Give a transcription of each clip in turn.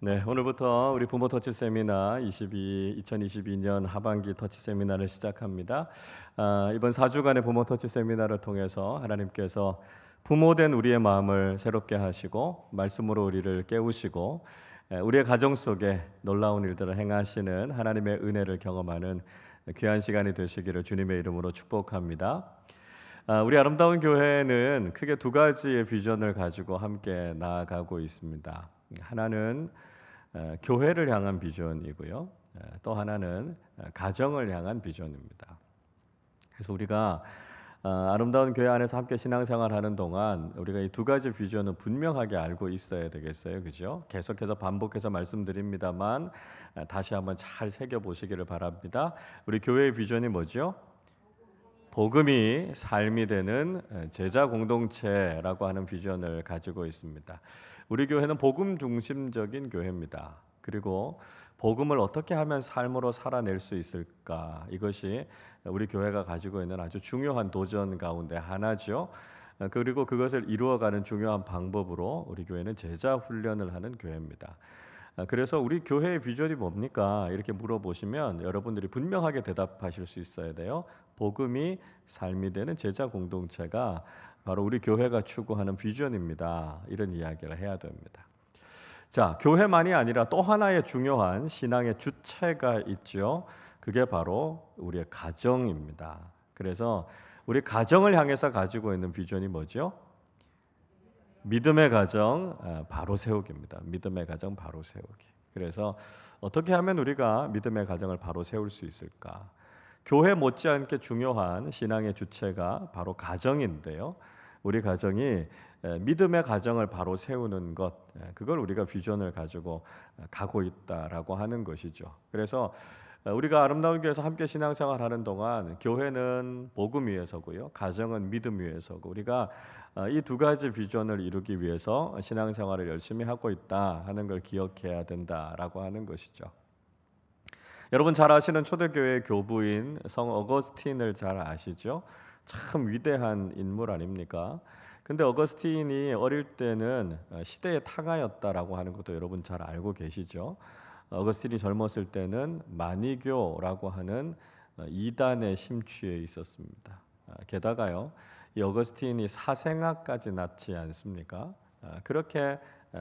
네, 오늘부터 우리 부모 터치 세미나 2022년 하반기 터치 세미나를 시작합니다. 이번 4주간의 부모 터치 세미나를 통해서 하나님께서 부모된 우리의 마음을 새롭게 하시고 말씀으로 우리를 깨우시고 우리의 가정 속에 놀라운 일들을 행하시는 하나님의 은혜를 경험하는 귀한 시간이 되시기를 주님의 이름으로 축복합니다. 우리 아름다운 교회는 크게 두 가지의 비전을 가지고 함께 나아가고 있습니다. 하나는 교회를 향한 비전이고요. 또 하나는 가정을 향한 비전입니다. 그래서 우리가 아름다운 교회 안에서 함께 신앙생활하는 동안 우리가 이 두 가지 비전은 분명하게 알고 있어야 되겠어요, 그죠? 계속해서 반복해서 말씀드립니다만 다시 한번 잘 새겨 보시기를 바랍니다. 우리 교회의 비전이 뭐죠? 복음이 삶이 되는 제자 공동체라고 하는 비전을 가지고 있습니다. 우리 교회는 복음 중심적인 교회입니다. 그리고 복음을 어떻게 하면 삶으로 살아낼 수 있을까? 이것이 우리 교회가 가지고 있는 아주 중요한 도전 가운데 하나죠. 그리고 그것을 이루어가는 중요한 방법으로 우리 교회는 제자 훈련을 하는 교회입니다. 그래서 우리 교회의 비전이 뭡니까? 이렇게 물어보시면 여러분들이 분명하게 대답하실 수 있어야 돼요. 복음이 삶이 되는 제자 공동체가 바로 우리 교회가 추구하는 비전입니다. 이런 이야기를 해야 됩니다. 자, 교회만이 아니라 또 하나의 중요한 신앙의 주체가 있죠. 그게 바로 우리의 가정입니다. 그래서 우리 가정을 향해서 가지고 있는 비전이 뭐죠? 믿음의 가정 바로 세우기입니다. 믿음의 가정 바로 세우기. 그래서 어떻게 하면 우리가 믿음의 가정을 바로 세울 수 있을까? 교회 못지않게 중요한 신앙의 주체가 바로 가정인데요. 우리 가정이 믿음의 가정을 바로 세우는 것, 그걸 우리가 비전을 가지고 가고 있다라고 하는 것이죠. 그래서 우리가 아름다운 교회에서 함께 신앙생활하는 동안 교회는 복음 위에서고요, 가정은 믿음 위에서고 우리가 이 두 가지 비전을 이루기 위해서 신앙생활을 열심히 하고 있다 하는 걸 기억해야 된다라고 하는 것이죠. 여러분 잘 아시는 초대교회 교부인 성 어거스틴을 잘 아시죠? 참 위대한 인물 아닙니까? 근데 어거스틴이 어릴 때는 시대의 탕아였다라고 하는 것도 여러분 잘 알고 계시죠? 어거스틴이 젊었을 때는 마니교라고 하는 이단에 심취해 있었습니다. 게다가요, 이 어거스틴이 사생아까지 낳지 않습니까? 그렇게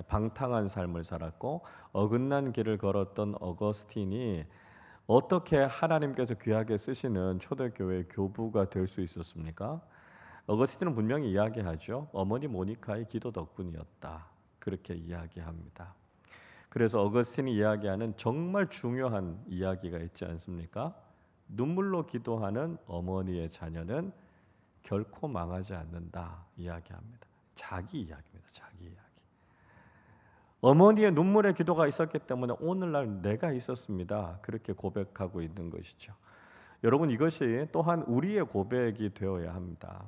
방탕한 삶을 살았고 어긋난 길을 걸었던 어거스틴이 어떻게 하나님께서 귀하게 쓰시는 초대교회 교부가 될 수 있었습니까? 어거스틴은 분명히 이야기하죠. 어머니 모니카의 기도 덕분이었다. 그렇게 이야기합니다. 그래서 어거스틴이 이야기하는 정말 중요한 이야기가 있지 않습니까? 눈물로 기도하는 어머니의 자녀는 결코 망하지 않는다 이야기합니다. 자기 이야기입니다. 자기 이야기. 어머니의 눈물의 기도가 있었기 때문에 오늘날 내가 있었습니다. 그렇게 고백하고 있는 것이죠. 여러분 이것이 또한 우리의 고백이 되어야 합니다.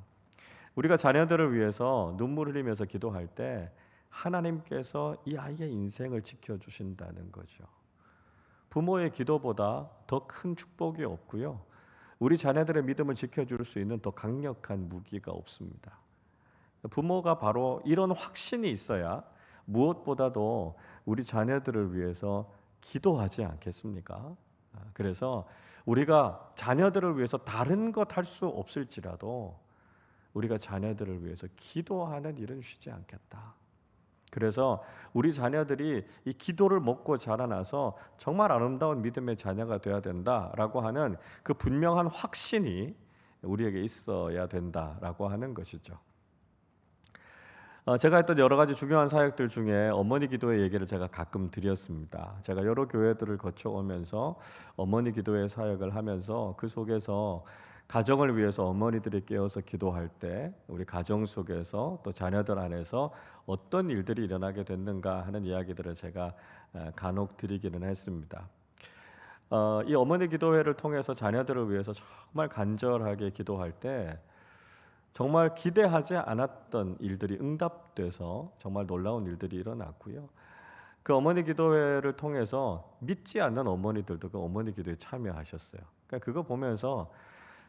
우리가 자녀들을 위해서 눈물 흘리면서 기도할 때 하나님께서 이 아이의 인생을 지켜주신다는 거죠. 부모의 기도보다 더 큰 축복이 없고요. 우리 자녀들의 믿음을 지켜줄 수 있는 더 강력한 무기가 없습니다. 부모가 바로 이런 확신이 있어야 무엇보다도 우리 자녀들을 위해서 기도하지 않겠습니까? 그래서 우리가 자녀들을 위해서 다른 것 할 수 없을지라도 우리가 자녀들을 위해서 기도하는 일은 쉬지 않겠다. 그래서 우리 자녀들이 이 기도를 먹고 자라나서 정말 아름다운 믿음의 자녀가 되어야 된다라고 하는 그 분명한 확신이 우리에게 있어야 된다라고 하는 것이죠. 제가 했던 여러 가지 중요한 사역들 중에 어머니 기도의 얘기를 제가 가끔 드렸습니다. 제가 여러 교회들을 거쳐오면서 어머니 기도의 사역을 하면서 그 속에서 가정을 위해서 어머니들이 깨어서 기도할 때 우리 가정 속에서 또 자녀들 안에서 어떤 일들이 일어나게 됐는가 하는 이야기들을 제가 간혹 드리기는 했습니다. 이 어머니 기도회를 통해서 자녀들을 위해서 정말 간절하게 기도할 때 정말 기대하지 않았던 일들이 응답돼서 정말 놀라운 일들이 일어났고요. 그 어머니 기도회를 통해서 믿지 않는 어머니들도 그 어머니 기도에 참여하셨어요. 그러니까 그거 보면서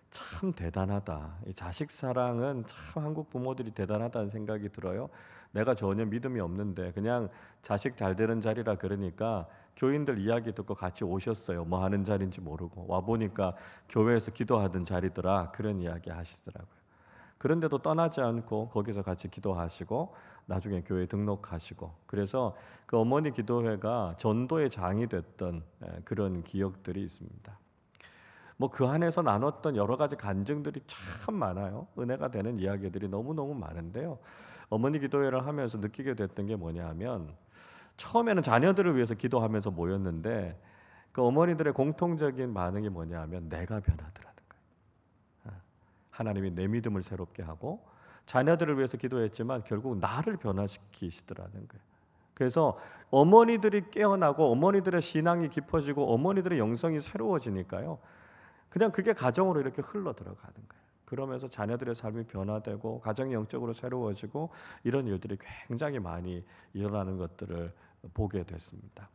참 대단하다. 이 자식 사랑은 참 한국 부모들이 대단하다는 생각이 들어요. 내가 전혀 믿음이 없는데 그냥 자식 잘 되는 자리라 그러니까 교인들 이야기 듣고 같이 오셨어요. 뭐 하는 자리인지 모르고 와 보니까 교회에서 기도하던 자리더라, 그런 이야기 하시더라고요. 그런데도 떠나지 않고 거기서 같이 기도하시고 나중에 교회 등록하시고, 그래서 그 어머니 기도회가 전도의 장이 됐던 그런 기억들이 있습니다. 뭐 그 안에서 나눴던 여러 가지 간증들이 참 많아요. 은혜가 되는 이야기들이 너무너무 많은데요. 어머니 기도회를 하면서 느끼게 됐던 게 뭐냐 하면, 처음에는 자녀들을 위해서 기도하면서 모였는데 그 어머니들의 공통적인 반응이 뭐냐 하면 내가 변하더라는 거예요. 하나님이 내 믿음을 새롭게 하고 자녀들을 위해서 기도했지만 결국 나를 변화시키시더라는 거예요. 그래서 어머니들이 깨어나고 어머니들의 신앙이 깊어지고 어머니들의 영성이 새로워지니까요, 그냥 그게 가정으로 이렇게 흘러 들어가는 거예요. 그러면서 자녀들의 삶이 변화되고 가정이 영적으로 새로워지고 이런 일들이 굉장히 많이 일어나는 것들을 보게 됐습니다.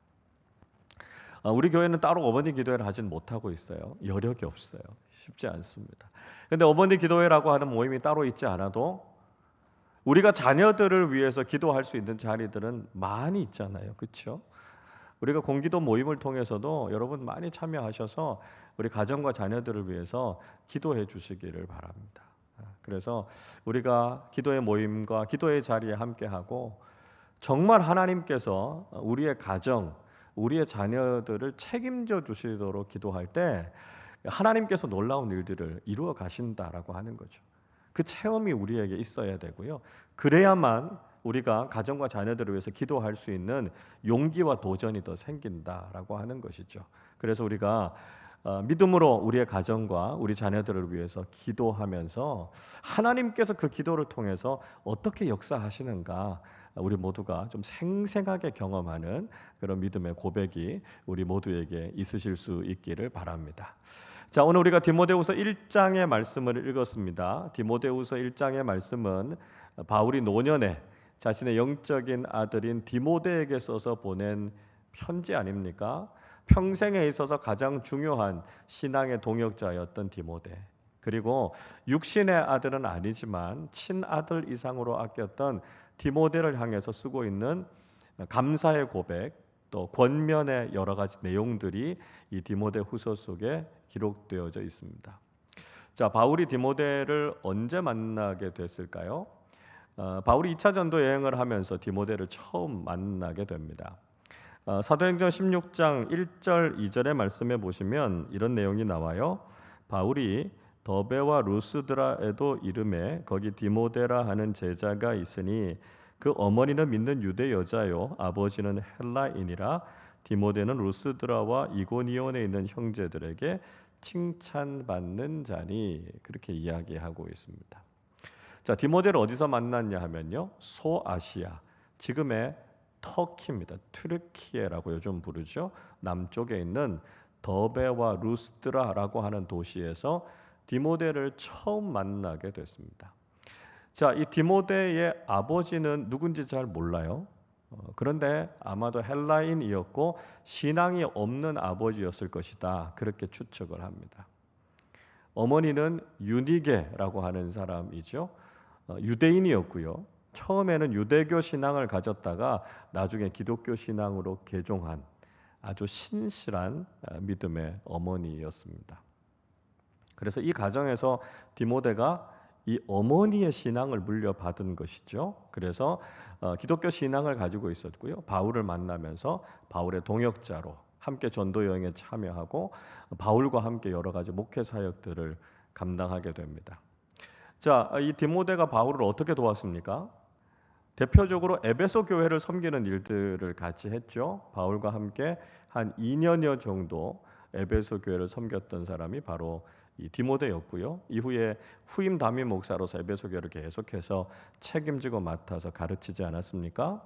우리 교회는 따로 어머니 기도회를 하진 못하고 있어요. 여력이 없어요. 쉽지 않습니다. 근데 어머니 기도회라고 하는 모임이 따로 있지 않아도 우리가 자녀들을 위해서 기도할 수 있는 자리들은 많이 있잖아요. 그렇죠? 우리가 공기도 모임을 통해서도 여러분 많이 참여하셔서 우리 가정과 자녀들을 위해서 기도해 주시기를 바랍니다. 그래서 우리가 기도의 모임과 기도의 자리에 함께하고 정말 하나님께서 우리의 가정, 우리의 자녀들을 책임져 주시도록 기도할 때 하나님께서 놀라운 일들을 이루어 가신다라고 하는 거죠. 그 체험이 우리에게 있어야 되고요. 그래야만 우리가 가정과 자녀들을 위해서 기도할 수 있는 용기와 도전이 더 생긴다라고 하는 것이죠. 그래서 우리가 믿음으로 우리의 가정과 우리 자녀들을 위해서 기도하면서 하나님께서 그 기도를 통해서 어떻게 역사하시는가 우리 모두가 좀 생생하게 경험하는 그런 믿음의 고백이 우리 모두에게 있으실 수 있기를 바랍니다. 자, 오늘 우리가 디모데후서 1장의 말씀을 읽었습니다. 디모데후서 1장의 말씀은 바울이 노년에 자신의 영적인 아들인 디모데에게 써서 보낸 편지 아닙니까? 평생에 있어서 가장 중요한 신앙의 동역자였던 디모데, 그리고 육신의 아들은 아니지만 친아들 이상으로 아꼈던 디모데를 향해서 쓰고 있는 감사의 고백, 또 권면의 여러 가지 내용들이 이 디모데 후서 속에 기록되어져 있습니다. 자, 바울이 디모데를 언제 만나게 됐을까요? 바울이 2차 전도 여행을 하면서 디모데를 처음 만나게 됩니다. 사도행전 16장 1절 2절의 말씀에 보시면 이런 내용이 나와요. 바울이 더베와 루스드라에도 이름에 거기 디모데라 하는 제자가 있으니 그 어머니는 믿는 유대 여자요 아버지는 헬라인이라 디모데는 루스드라와 이고니온에 있는 형제들에게 칭찬받는 자니, 그렇게 이야기하고 있습니다. 자, 디모데를 어디서 만났냐 하면요, 소아시아, 지금의 터키입니다. 튀르키예라고 요즘 부르죠. 남쪽에 있는 더베와 루스드라라고 하는 도시에서 디모데를 처음 만나게 됐습니다. 자, 이 디모데의 아버지는 누군지 잘 몰라요. 그런데 아마도 헬라인이었고 신앙이 없는 아버지였을 것이다, 그렇게 추측을 합니다. 어머니는 유니게라고 하는 사람이죠. 유대인이었고요. 처음에는 유대교 신앙을 가졌다가 나중에 기독교 신앙으로 개종한 아주 신실한 믿음의 어머니였습니다. 그래서 이 가정에서 디모데가 이 어머니의 신앙을 물려받은 것이죠. 그래서 기독교 신앙을 가지고 있었고요. 바울을 만나면서 바울의 동역자로 함께 전도 여행에 참여하고 바울과 함께 여러 가지 목회 사역들을 감당하게 됩니다. 자, 이 디모데가 바울을 어떻게 도왔습니까? 대표적으로 에베소 교회를 섬기는 일들을 같이 했죠. 바울과 함께 한 2년여 정도 에베소 교회를 섬겼던 사람이 바로 이 디모데였고요. 이후에 후임 담임 목사로서 에베소 교회를 계속해서 책임지고 맡아서 가르치지 않았습니까?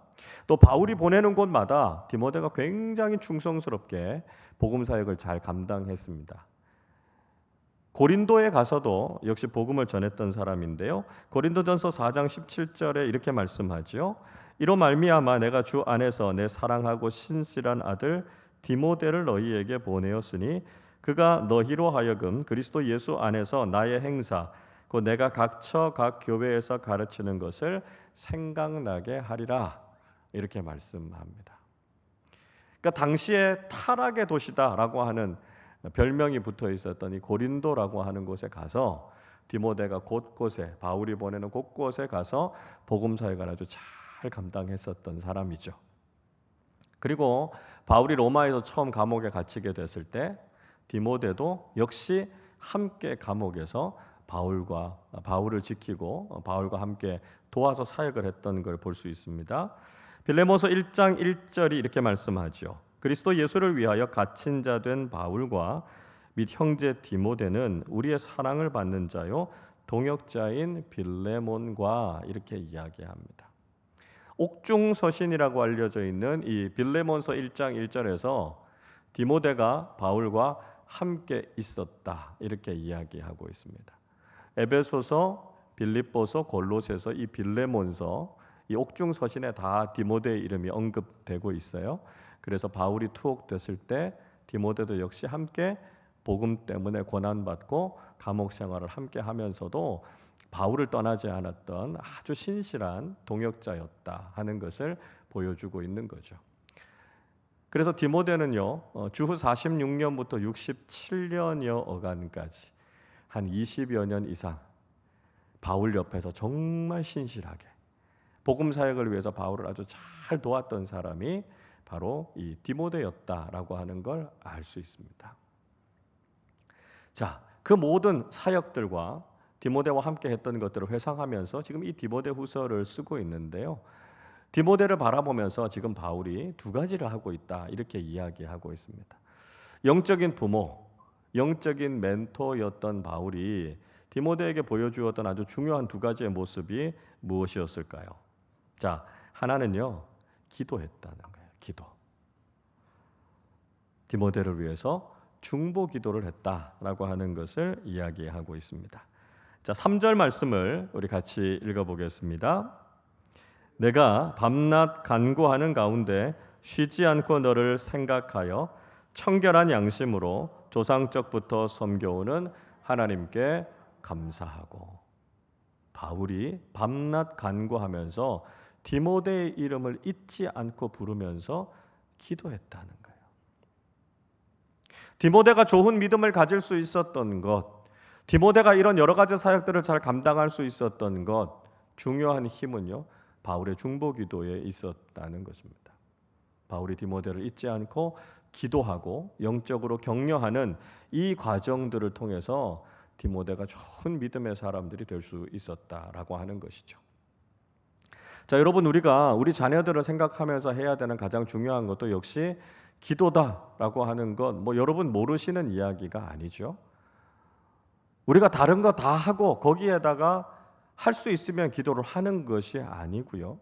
또 바울이 보내는 곳마다 디모데가 굉장히 충성스럽게 복음 사역을 잘 감당했습니다. 고린도에 가서도 역시 복음을 전했던 사람인데요. 고린도전서 4장 17절에 이렇게 말씀하죠. 이로 말미암아 내가 주 안에서 내 사랑하고 신실한 아들 디모데를 너희에게 보내었으니 그가 너희로 하여금 그리스도 예수 안에서 나의 행사 곧 내가 각처 각 교회에서 가르치는 것을 생각나게 하리라 이렇게 말씀합니다. 그러니까 당시에 타락의 도시다라고 하는 별명이 붙어 있었던 이 고린도라고 하는 곳에 가서 디모데가 곳곳에 바울이 보내는 곳곳에 가서 복음 사역을 아주 잘 감당했었던 사람이죠. 그리고 바울이 로마에서 처음 감옥에 갇히게 됐을 때 디모데도 역시 함께 감옥에서 바울을 지키고 바울과 함께 도와서 사역을 했던 걸 볼 수 있습니다. 빌레몬서 1장 1절이 이렇게 말씀하죠. 그리스도 예수를 위하여 갇힌 자 된 바울과 및 형제 디모데는 우리의 사랑을 받는 자요 동역자인 빌레몬과 이렇게 이야기합니다. 옥중서신이라고 알려져 있는 이 빌레몬서 1장 1절에서 디모데가 바울과 함께 있었다 이렇게 이야기하고 있습니다. 에베소서, 빌립보서, 골로새서, 이 빌레몬서 이 옥중서신에 다 디모데의 이름이 언급되고 있어요. 그래서 바울이 투옥됐을 때 디모데도 역시 함께 복음 때문에 고난받고 감옥 생활을 함께 하면서도 바울을 떠나지 않았던 아주 신실한 동역자였다 하는 것을 보여주고 있는 거죠. 그래서 디모데는요, 주후 46년부터 67년여 어간까지 한 20여 년 이상 바울 옆에서 정말 신실하게 복음 사역을 위해서 바울을 아주 잘 도왔던 사람이 바로 이 디모데였다라고 하는 걸 알 수 있습니다. 자, 그 모든 사역들과 디모데와 함께 했던 것들을 회상하면서 지금 이 디모데후서를 쓰고 있는데요. 디모데를 바라보면서 지금 바울이 두 가지를 하고 있다 이렇게 이야기하고 있습니다. 영적인 부모, 영적인 멘토였던 바울이 디모데에게 보여주었던 아주 중요한 두 가지의 모습이 무엇이었을까요? 자, 하나는요, 기도했다는 거예요. 기도. 디모데를 위해서 중보 기도를 했다라고 하는 것을 이야기하고 있습니다. 자, 3절 말씀을 우리 같이 읽어보겠습니다. 내가 밤낮 간구하는 가운데 쉬지 않고 너를 생각하여 청결한 양심으로 조상적부터 섬겨오는 하나님께 감사하고. 바울이 밤낮 간구하면서 디모데의 이름을 잊지 않고 부르면서 기도했다는 거예요. 디모데가 좋은 믿음을 가질 수 있었던 것, 디모데가 이런 여러 가지 사역들을 잘 감당할 수 있었던 것, 중요한 힘은요, 바울의 중보 기도에 있었다는 것입니다. 바울이 디모데를 잊지 않고 기도하고 영적으로 격려하는 이 과정들을 통해서 디모데가 좋은 믿음의 사람들이 될 수 있었다라고 하는 것이죠. 자, 여러분, 우리가 우리 자녀들을 생각하면서 해야 되는 가장 중요한 것도 역시 기도다라고 하는 것, 여러분 모르시는 이야기가 아니죠. 우리가 다른 거 다 하고 거기에다가 할 수 있으면 기도를 하는 것이 아니고요.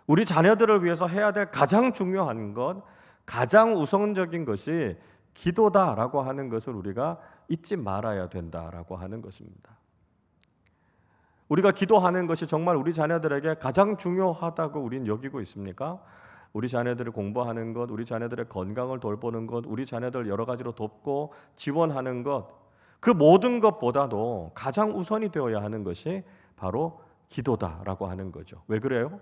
우리 자녀들을 위해서 해야 될 가장 중요한 것, 가장 우선적인 것이 기도다라고 하는 것을 우리가 잊지 말아야 된다라고 하는 것입니다. 우리가 기도하는 것이 정말 우리 자녀들에게 가장 중요하다고 우리는 여기고 있습니까? 우리 자녀들을 공부하는 것, 우리 자녀들의 건강을 돌보는 것, 우리 자녀들 여러 가지로 돕고 지원하는 것, 그 모든 것보다도 가장 우선이 되어야 하는 것이 바로 기도다라고 하는 거죠. 왜 그래요?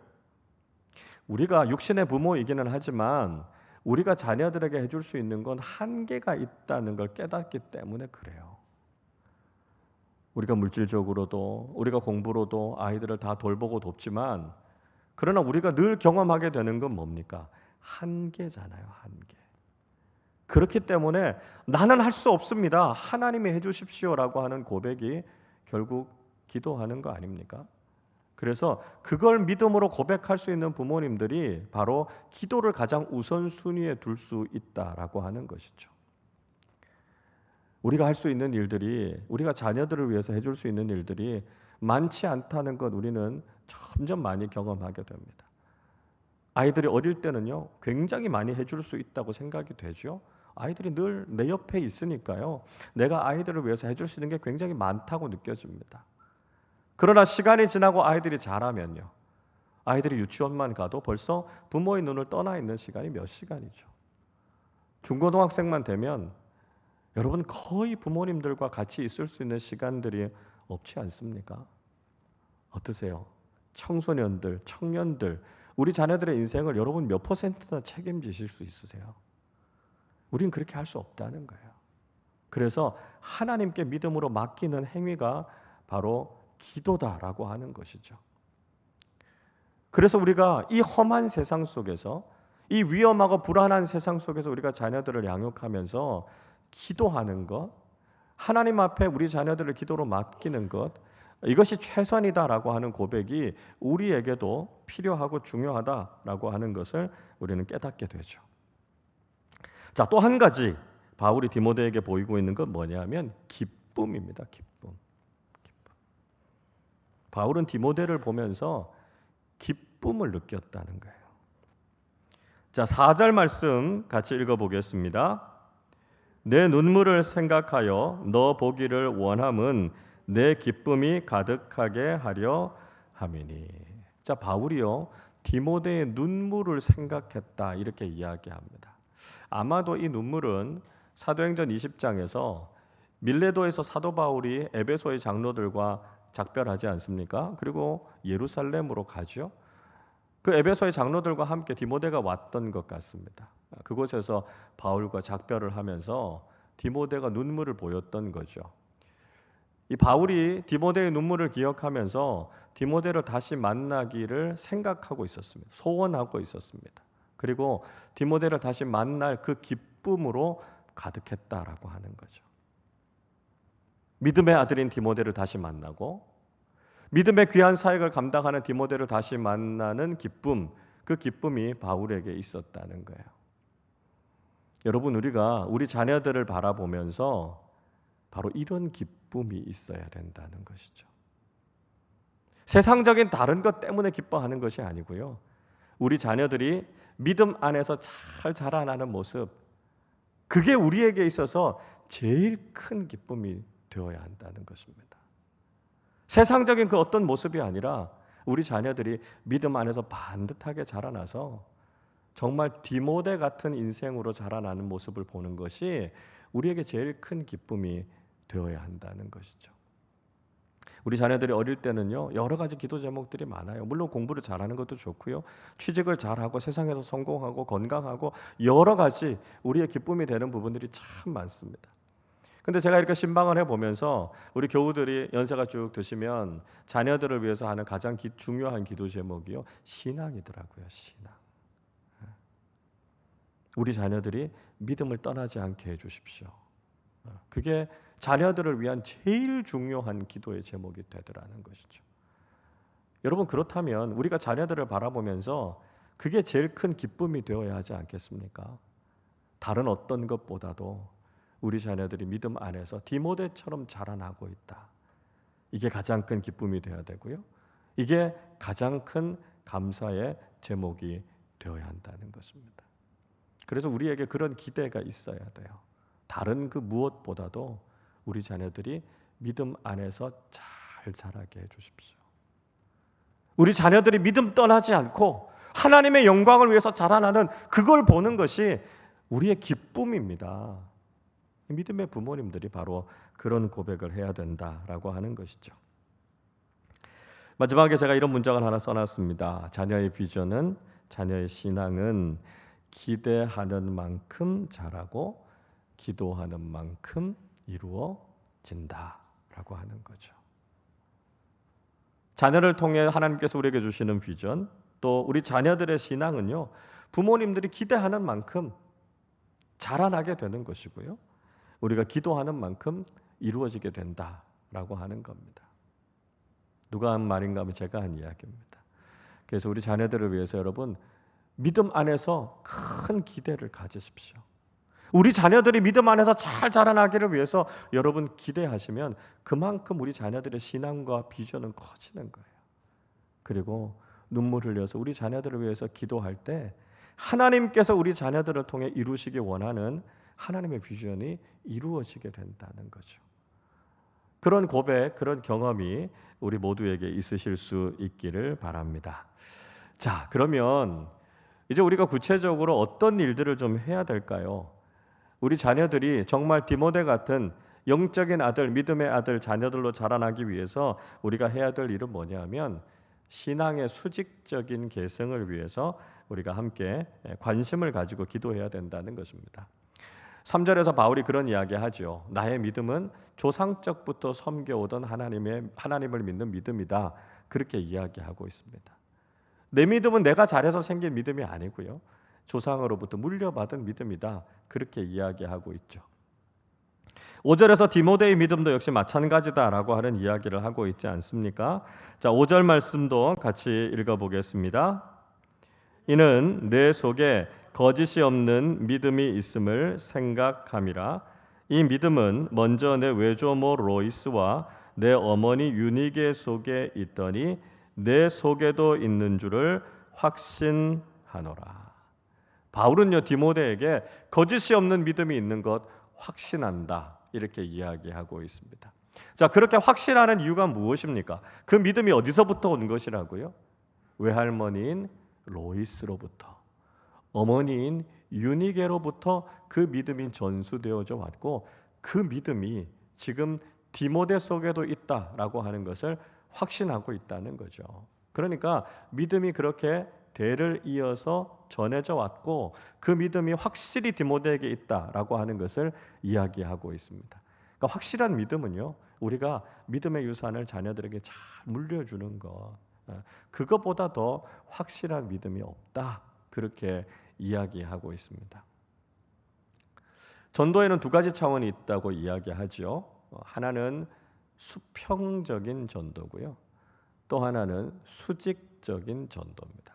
우리가 육신의 부모이기는 하지만 우리가 자녀들에게 해줄 수 있는 건 한계가 있다는 걸 깨닫기 때문에 그래요. 우리가 물질적으로도 우리가 공부로도 아이들을 다 돌보고 돕지만 그러나 우리가 늘 경험하게 되는 건 뭡니까? 한계잖아요. 한계. 그렇기 때문에 나는 할 수 없습니다. 하나님이 해주십시오라고 하는 고백이 결국 기도하는 거 아닙니까? 그래서 그걸 믿음으로 고백할 수 있는 부모님들이 바로 기도를 가장 우선순위에 둘 수 있다라고 하는 것이죠. 우리가 할 수 있는 일들이, 우리가 자녀들을 위해서 해줄 수 있는 일들이 많지 않다는 것 우리는 점점 많이 경험하게 됩니다. 아이들이 어릴 때는요, 굉장히 많이 해줄 수 있다고 생각이 되죠. 아이들이 늘 내 옆에 있으니까요, 내가 아이들을 위해서 해줄 수 있는 게 굉장히 많다고 느껴집니다. 그러나 시간이 지나고 아이들이 자라면요, 아이들이 유치원만 가도 벌써 부모의 눈을 떠나 있는 시간이 몇 시간이죠. 중고등학생만 되면 여러분 거의 부모님들과 같이 있을 수 있는 시간들이 없지 않습니까? 어떠세요? 청소년들, 청년들, 우리 자녀들의 인생을 여러분 몇 퍼센트나 책임지실 수 있으세요? 우린 그렇게 할 수 없다는 거예요. 그래서 하나님께 믿음으로 맡기는 행위가 바로 기도다라고 하는 것이죠. 그래서 우리가 이 험한 세상 속에서, 이 위험하고 불안한 세상 속에서 우리가 자녀들을 양육하면서 기도하는 것, 하나님 앞에 우리 자녀들을 기도로 맡기는 것, 이것이 최선이다라고 하는 고백이 우리에게도 필요하고 중요하다라고 하는 것을 우리는 깨닫게 되죠. 자, 또 한 가지 바울이 디모데에게 보이고 있는 건 뭐냐면 기쁨입니다. 기쁨. 바울은 디모데를 보면서 기쁨을 느꼈다는 거예요. 자, 4절 말씀 같이 읽어보겠습니다. 내 눈물을 생각하여 너 보기를 원함은 내 기쁨이 가득하게 하려 함이니. 자, 바울이요 디모데의 눈물을 생각했다 이렇게 이야기합니다. 아마도 이 눈물은 사도행전 20장에서 밀레도에서 사도 바울이 에베소의 장로들과 작별하지 않습니까? 그리고 예루살렘으로 가죠. 그 에베소의 장로들과 함께 디모데가 왔던 것 같습니다. 그곳에서 바울과 작별을 하면서 디모데가 눈물을 보였던 거죠. 이 바울이 디모데의 눈물을 기억하면서 디모데를 다시 만나기를 생각하고 있었습니다. 소원하고 있었습니다. 그리고 디모데를 다시 만날 그 기쁨으로 가득했다라고 하는 거죠. 믿음의 아들인 디모데를 다시 만나고 믿음의 귀한 사역을 감당하는 디모데를 다시 만나는 기쁨, 그 기쁨이 바울에게 있었다는 거예요. 여러분, 우리가 우리 자녀들을 바라보면서 바로 이런 기쁨이 있어야 된다는 것이죠. 세상적인 다른 것 때문에 기뻐하는 것이 아니고요. 우리 자녀들이 믿음 안에서 잘 자라나는 모습, 그게 우리에게 있어서 제일 큰 기쁨이 되어야 한다는 것입니다. 세상적인 그 어떤 모습이 아니라 우리 자녀들이 믿음 안에서 반듯하게 자라나서 정말 디모데 같은 인생으로 자라나는 모습을 보는 것이 우리에게 제일 큰 기쁨이 되어야 한다는 것이죠. 우리 자녀들이 어릴 때는요 여러 가지 기도 제목들이 많아요. 물론 공부를 잘하는 것도 좋고요, 취직을 잘하고 세상에서 성공하고 건강하고 여러 가지 우리의 기쁨이 되는 부분들이 참 많습니다. 근데 제가 이렇게 신방을 해보면서 우리 교우들이 연세가 쭉 드시면 자녀들을 위해서 하는 가장 중요한 기도 제목이요 신앙이더라고요. 신앙. 우리 자녀들이 믿음을 떠나지 않게 해주십시오. 그게 자녀들을 위한 제일 중요한 기도의 제목이 되더라는 것이죠. 여러분, 그렇다면 우리가 자녀들을 바라보면서 그게 제일 큰 기쁨이 되어야 하지 않겠습니까? 다른 어떤 것보다도 우리 자녀들이 믿음 안에서 디모데처럼 자라나고 있다. 이게 가장 큰 기쁨이 되어야 되고요. 이게 가장 큰 감사의 제목이 되어야 한다는 것입니다. 그래서 우리에게 그런 기대가 있어야 돼요. 다른 그 무엇보다도 우리 자녀들이 믿음 안에서 잘 자라게 해주십시오. 우리 자녀들이 믿음 떠나지 않고 하나님의 영광을 위해서 자라나는 그걸 보는 것이 우리의 기쁨입니다. 믿음의 부모님들이 바로 그런 고백을 해야 된다라고 하는 것이죠. 마지막에 제가 이런 문장을 하나 써놨습니다. 자녀의 비전은, 자녀의 신앙은 기대하는 만큼 자라고 기도하는 만큼 이루어진다라고 하는 거죠. 자녀를 통해 하나님께서 우리에게 주시는 비전, 또 우리 자녀들의 신앙은요 부모님들이 기대하는 만큼 자라나게 되는 것이고요, 우리가 기도하는 만큼 이루어지게 된다라고 하는 겁니다. 누가 한 말인가 하면 제가 한 이야기입니다. 그래서 우리 자녀들을 위해서 여러분 믿음 안에서 큰 기대를 가지십시오. 우리 자녀들이 믿음 안에서 잘 자라나기를 위해서 여러분 기대하시면 그만큼 우리 자녀들의 신앙과 비전은 커지는 거예요. 그리고 눈물 흘려서 우리 자녀들을 위해서 기도할 때 하나님께서 우리 자녀들을 통해 이루시기 원하는 하나님의 비전이 이루어지게 된다는 거죠. 그런 고백, 그런 경험이 우리 모두에게 있으실 수 있기를 바랍니다. 자, 그러면 이제 우리가 구체적으로 어떤 일들을 좀 해야 될까요? 우리 자녀들이 정말 디모데 같은 영적인 아들, 믿음의 아들, 자녀들로 자라나기 위해서 우리가 해야 될 일은 뭐냐면 신앙의 수직적인 계승을 위해서 우리가 함께 관심을 가지고 기도해야 된다는 것입니다. 3절에서 바울이 그런 이야기하죠. 나의 믿음은 조상적부터 섬겨오던 하나님을 믿는 믿음이다. 그렇게 이야기하고 있습니다. 내 믿음은 내가 잘해서 생긴 믿음이 아니고요. 조상으로부터 물려받은 믿음이다. 그렇게 이야기하고 있죠. 5절에서 디모데의 믿음도 역시 마찬가지다라고 하는 이야기를 하고 있지 않습니까? 자, 5절 말씀도 같이 읽어보겠습니다. 이는 내 속에 거짓이 없는 믿음이 있음을 생각함이라. 이 믿음은 먼저 내 외조모 로이스와 내 어머니 유니게 속에 있더니 내 속에도 있는 줄을 확신하노라. 바울은요, 디모데에게 거짓이 없는 믿음이 있는 것 확신한다, 이렇게 이야기하고 있습니다. 자, 그렇게 확신하는 이유가 무엇입니까? 그 믿음이 어디서부터 온 것이라고요? 외할머니인 로이스로부터, 어머니인 유니게로부터 그 믿음이 전수되어져 왔고, 그 믿음이 지금 디모데 속에도 있다라고 하는 것을 확신하고 있다는 거죠. 그러니까 믿음이 그렇게 대를 이어서 전해져 왔고, 그 믿음이 확실히 디모데에게 있다라고 하는 것을 이야기하고 있습니다. 그러니까 확실한 믿음은요, 우리가 믿음의 유산을 자녀들에게 잘 물려주는 것, 그것보다 더 확실한 믿음이 없다, 그렇게 이야기하고 있습니다. 전도에는 두 가지 차원이 있다고 이야기하죠. 하나는 수평적인 전도고요, 또 하나는 수직적인 전도입니다.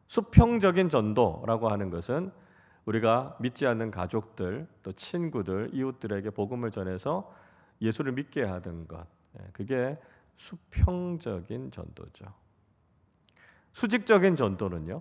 수평적인 전도라고 하는 것은 우리가 믿지 않는 가족들, 또 친구들, 이웃들에게 복음을 전해서 예수를 믿게 하는 것, 그게 수평적인 전도죠. 수직적인 전도는요,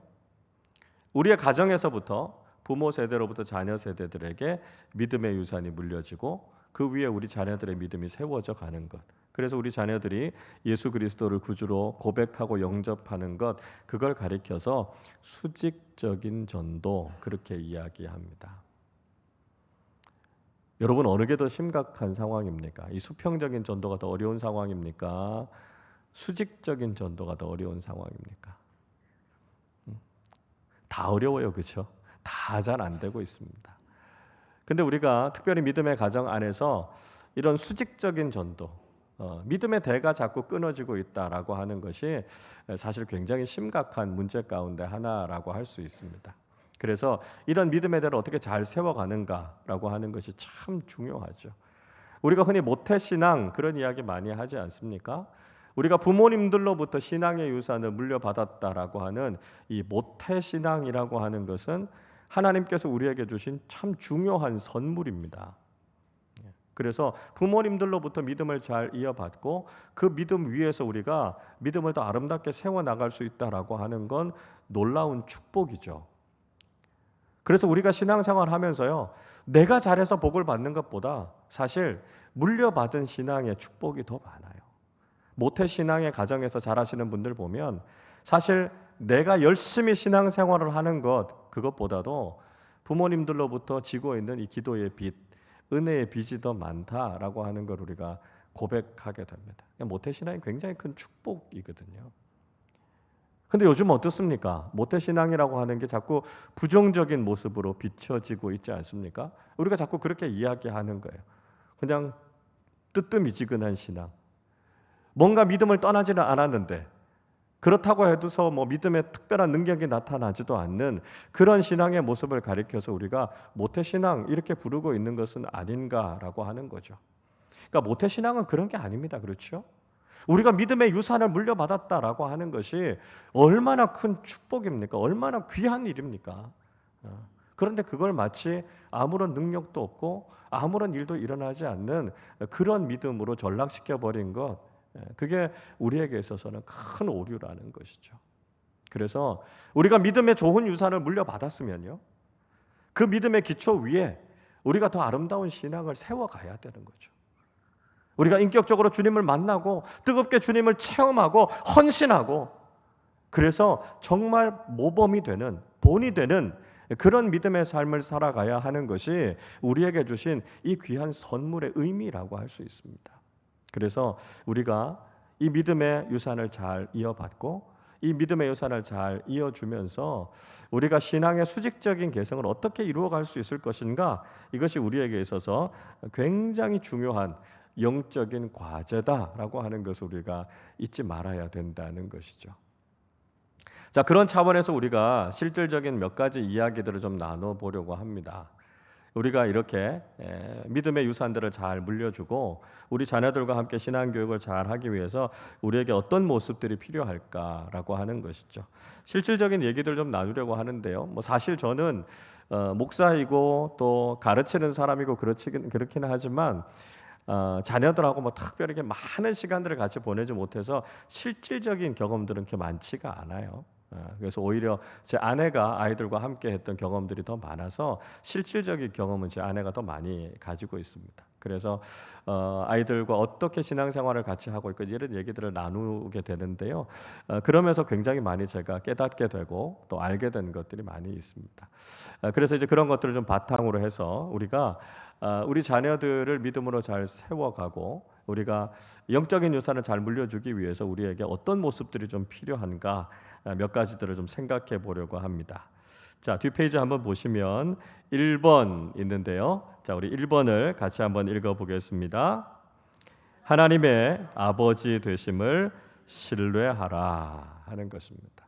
우리의 가정에서부터 부모 세대로부터 자녀 세대들에게 믿음의 유산이 물려지고 그 위에 우리 자녀들의 믿음이 세워져 가는 것, 그래서 우리 자녀들이 예수 그리스도를 구주로 고백하고 영접하는 것, 그걸 가리켜서 수직적인 전도, 그렇게 이야기합니다. 여러분, 어느 게 더 심각한 상황입니까? 이 수평적인 전도가 더 어려운 상황입니까? 수직적인 전도가 더 어려운 상황입니까? 다 어려워요, 그렇죠? 다 잘 안 되고 있습니다. 근데 우리가 특별히 믿음의 가정 안에서 이런 수직적인 전도, 믿음의 대가 자꾸 끊어지고 있다라고 하는 것이 사실 굉장히 심각한 문제 가운데 하나라고 할 수 있습니다. 그래서 이런 믿음의 대를 어떻게 잘 세워가는가라고 하는 것이 참 중요하죠. 우리가 흔히 모태신앙, 그런 이야기 많이 하지 않습니까? 우리가 부모님들로부터 신앙의 유산을 물려받았다라고 하는 이 모태신앙이라고 하는 것은 하나님께서 우리에게 주신 참 중요한 선물입니다. 그래서 부모님들로부터 믿음을 잘 이어받고 그 믿음 위에서 우리가 믿음을 더 아름답게 세워나갈 수 있다라고 하는 건 놀라운 축복이죠. 그래서 우리가 신앙생활 하면서요, 내가 잘해서 복을 받는 것보다 사실 물려받은 신앙의 축복이 더 많아요. 모태신앙의 가정에서 자라시는 분들 보면 사실 내가 열심히 신앙생활을 하는 것, 그것보다도 부모님들로부터 지고 있는 이 기도의 빚, 은혜의 빚이 더 많다라고 하는 걸 우리가 고백하게 됩니다. 모태신앙이 굉장히 큰 축복이거든요. 근데 요즘 어떻습니까? 모태신앙이라고 하는 게 자꾸 부정적인 모습으로 비춰지고 있지 않습니까? 우리가 자꾸 그렇게 이야기하는 거예요. 그냥 뜨뜻미지근한 신앙, 뭔가 믿음을 떠나지는 않았는데 그렇다고 해도서 뭐 믿음의 특별한 능력이 나타나지도 않는 그런 신앙의 모습을 가리켜서 우리가 모태신앙 이렇게 부르고 있는 것은 아닌가라고 하는 거죠. 그러니까 모태신앙은 그런 게 아닙니다. 그렇죠? 우리가 믿음의 유산을 물려받았다라고 하는 것이 얼마나 큰 축복입니까? 얼마나 귀한 일입니까? 그런데 그걸 마치 아무런 능력도 없고 아무런 일도 일어나지 않는 그런 믿음으로 전락시켜버린 것, 그게 우리에게 있어서는 큰 오류라는 것이죠. 그래서 우리가 믿음의 좋은 유산을 물려받았으면요, 그 믿음의 기초 위에 우리가 더 아름다운 신앙을 세워가야 되는 거죠. 우리가 인격적으로 주님을 만나고 뜨겁게 주님을 체험하고 헌신하고, 그래서 정말 모범이 되는, 본이 되는 그런 믿음의 삶을 살아가야 하는 것이 우리에게 주신 이 귀한 선물의 의미라고 할 수 있습니다. 그래서 우리가 이 믿음의 유산을 잘 이어받고 이 믿음의 유산을 잘 이어주면서 우리가 신앙의 수직적인 개성을 어떻게 이루어갈 수 있을 것인가, 이것이 우리에게 있어서 굉장히 중요한 영적인 과제다라고 하는 것을 우리가 잊지 말아야 된다는 것이죠. 자, 그런 차원에서 우리가 실질적인 몇 가지 이야기들을 좀 나눠보려고 합니다. 우리가 이렇게 믿음의 유산들을 잘 물려주고 우리 자녀들과 함께 신앙교육을 잘 하기 위해서 우리에게 어떤 모습들이 필요할까라고 하는 것이죠. 실질적인 얘기들 좀 나누려고 하는데요. 뭐 사실 저는 목사이고 또 가르치는 사람이고 그렇기는 하지만 자녀들하고 뭐 특별히 이렇게 많은 시간들을 같이 보내지 못해서 실질적인 경험들은 그렇게 많지가 않아요. 그래서 오히려 제 아내가 아이들과 함께 했던 경험들이 더 많아서 실질적인 경험은 제 아내가 더 많이 가지고 있습니다. 그래서 아이들과 어떻게 신앙생활을 같이 하고 있고 이런 얘기들을 나누게 되는데요. 그러면서 굉장히 많이 제가 깨닫게 되고 또 알게 된 것들이 많이 있습니다. 그래서 이제 그런 것들을 좀 바탕으로 해서 우리가 우리 자녀들을 믿음으로 잘 세워가고 우리가 영적인 유산을 잘 물려주기 위해서 우리에게 어떤 모습들이 좀 필요한가 몇 가지들을 좀 생각해 보려고 합니다. 자, 뒷페이지 한번 보시면 1번 있는데요. 자, 우리 1번을 같이 한번 읽어보겠습니다. 하나님의 아버지 되심을 신뢰하라 하는 것입니다.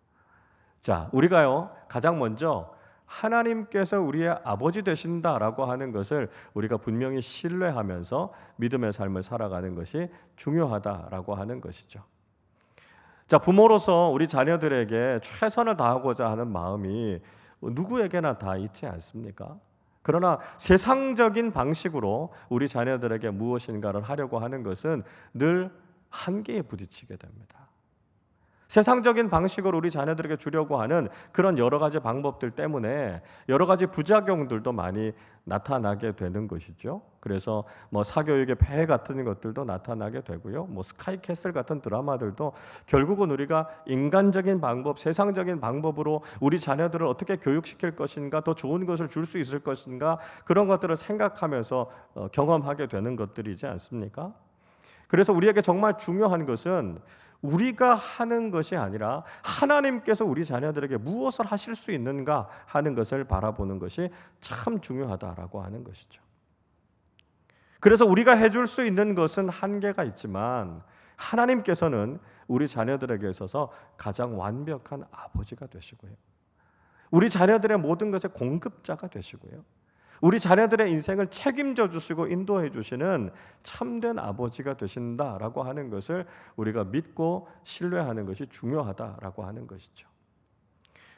자, 우리가요 가장 먼저 하나님께서 우리의 아버지 되신다라고 하는 것을 우리가 분명히 신뢰하면서 믿음의 삶을 살아가는 것이 중요하다라고 하는 것이죠. 자, 부모로서 우리 자녀들에게 최선을 다하고자 하는 마음이 누구에게나 다 있지 않습니까? 그러나 세상적인 방식으로 우리 자녀들에게 무엇인가를 하려고 하는 것은 늘 한계에 부딪히게 됩니다. 세상적인 방식으로 우리 자녀들에게 주려고 하는 그런 여러 가지 방법들 때문에 여러 가지 부작용들도 많이 나타나게 되는 것이죠. 그래서 뭐 사교육의 폐해 같은 것들도 나타나게 되고요. 뭐 스카이캐슬 같은 드라마들도 결국은 우리가 인간적인 방법, 세상적인 방법으로 우리 자녀들을 어떻게 교육시킬 것인가, 더 좋은 것을 줄 수 있을 것인가, 그런 것들을 생각하면서 경험하게 되는 것들이지 않습니까? 그래서 우리에게 정말 중요한 것은 우리가 하는 것이 아니라 하나님께서 우리 자녀들에게 무엇을 하실 수 있는가 하는 것을 바라보는 것이 참 중요하다라고 하는 것이죠. 그래서 우리가 해줄 수 있는 것은 한계가 있지만 하나님께서는 우리 자녀들에게 있어서 가장 완벽한 아버지가 되시고요. 우리 자녀들의 모든 것의 공급자가 되시고요. 우리 자녀들의 인생을 책임져 주시고 인도해 주시는 참된 아버지가 되신다라고 하는 것을 우리가 믿고 신뢰하는 것이 중요하다라고 하는 것이죠.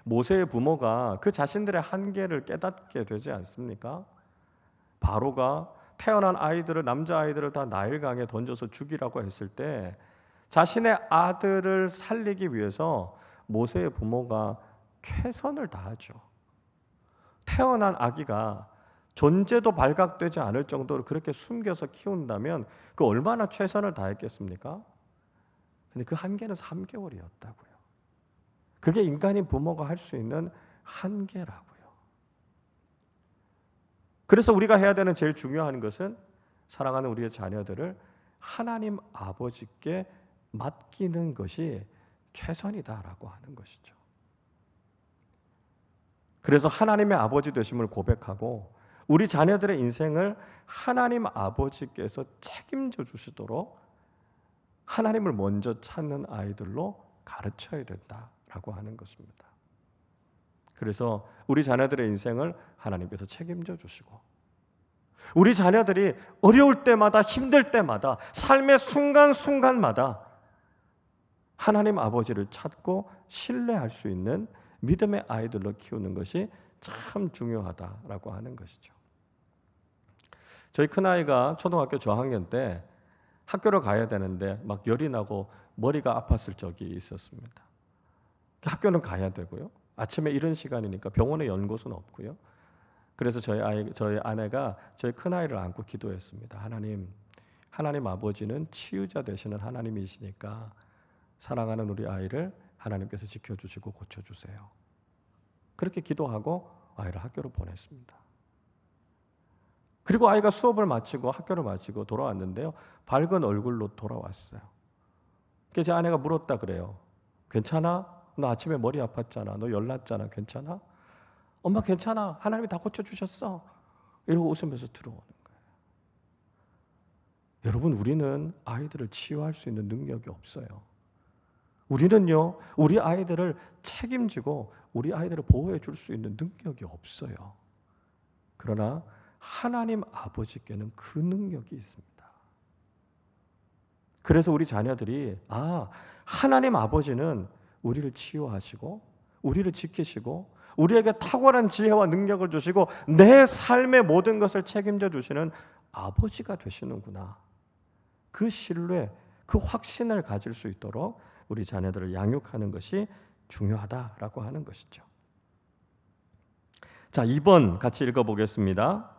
모세의 부모가 그 자신들의 한계를 깨닫게 되지 않습니까? 바로가 태어난 아이들을, 남자아이들을 다 나일강에 던져서 죽이라고 했을 때 자신의 아들을 살리기 위해서 모세의 부모가 최선을 다하죠. 태어난 아기가 존재도 발각되지 않을 정도로 그렇게 숨겨서 키운다면 그 얼마나 최선을 다했겠습니까? 근데 그 한계는 3개월이었다고요. 그게 인간인 부모가 할 수 있는 한계라고요. 그래서 우리가 해야 되는 제일 중요한 것은 사랑하는 우리의 자녀들을 하나님 아버지께 맡기는 것이 최선이다라고 하는 것이죠. 그래서 하나님의 아버지 되심을 고백하고 우리 자녀들의 인생을 하나님 아버지께서 책임져 주시도록 하나님을 먼저 찾는 아이들로 가르쳐야 된다라고 하는 것입니다. 그래서 우리 자녀들의 인생을 하나님께서 책임져 주시고 우리 자녀들이 어려울 때마다 힘들 때마다 삶의 순간순간마다 하나님 아버지를 찾고 신뢰할 수 있는 믿음의 아이들로 키우는 것이 참 중요하다라고 하는 것이죠. 저희 큰아이가 초등학교 저학년 때 학교를 가야 되는데 막 열이 나고 머리가 아팠을 적이 있었습니다. 학교는 가야 되고요. 아침에 이른 시간이니까 병원에 연곳은 없고요. 그래서 저희 아내가 저희 큰아이를 안고 기도했습니다. 하나님 아버지는 치유자 되시는 하나님이시니까 사랑하는 우리 아이를 하나님께서 지켜주시고 고쳐주세요. 그렇게 기도하고 아이를 학교로 보냈습니다. 그리고 아이가 수업을 마치고 학교를 마치고 돌아왔는데요. 밝은 얼굴로 돌아왔어요. 그래서 제 아내가 물었다 그래요. 괜찮아? 너 아침에 머리 아팠잖아. 너 열났잖아. 괜찮아? 엄마 괜찮아. 하나님이 다 고쳐주셨어. 이러고 웃으면서 들어오는 거예요. 여러분, 우리는 아이들을 치유할 수 있는 능력이 없어요. 우리는요, 우리 아이들을 책임지고 우리 아이들을 보호해 줄 수 있는 능력이 없어요. 그러나 하나님 아버지께는 그 능력이 있습니다. 그래서 우리 자녀들이 하나님 아버지는 우리를 치유하시고 우리를 지키시고 우리에게 탁월한 지혜와 능력을 주시고 내 삶의 모든 것을 책임져 주시는 아버지가 되시는구나. 그 신뢰, 그 확신을 가질 수 있도록 우리 자녀들을 양육하는 것이 중요하다라고 하는 것이죠. 자, 2번 같이 읽어보겠습니다.